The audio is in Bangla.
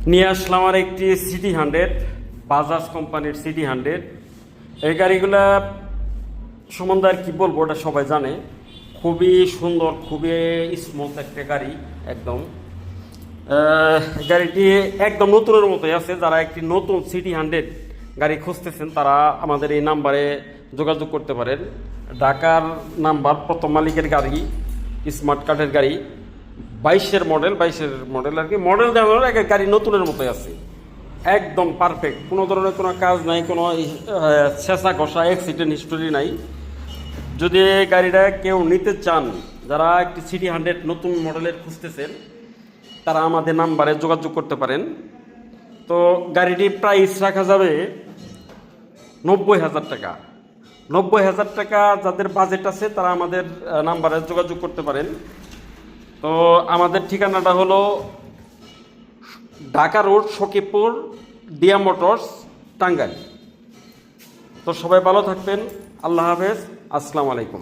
নিয়ে আসলাম আর একটি সিটি 100, বাজাজ কোম্পানির সিটি 100। এই গাড়িগুলা সম্বন্ধে আর কি বলবো, ওটা সবাই জানে। খুবই সুন্দর, খুবই স্মুথ একটা গাড়ি একদম। গাড়িটি একদম নতুনের মতোই আছে। যারা একটি নতুন সিটি 100 গাড়ি খুঁজতেছেন তারা আমাদের এই নাম্বারে যোগাযোগ করতে পারেন। ঢাকার নাম্বার, প্রথম মালিকের গাড়ি, স্মার্ট কার্ডের গাড়ি, 22-এর মডেল আর কি। মডেল দেওয়ার আগে গাড়ি নতুনের মতোই আছে, একদম পারফেক্ট। কোনো ধরনের কোনো কাজ নাই, কোনো ছেঁচা ঘষা অ্যাক্সিডেন্ট হিস্টোরি নাই। যদি এই গাড়িটা কেউ নিতে চান, যারা একটি সিটি 100 নতুন মডেলের খুঁজতেছেন, তারা আমাদের নাম্বারে যোগাযোগ করতে পারেন। তো গাড়িটি প্রাইস রাখা যাবে 90,000 টাকা। 90,000 টাকা যাদের বাজেট আছে তারা আমাদের নাম্বারে যোগাযোগ করতে পারেন। তো আমাদের ঠিকানাটা হলো ঢাকা রোড, সখীপুর, দিয়া মোটরস, টাঙ্গাইল। তো সবাই ভালো থাকবেন। আল্লাহ হাফেজ, আসসালামু আলাইকুম।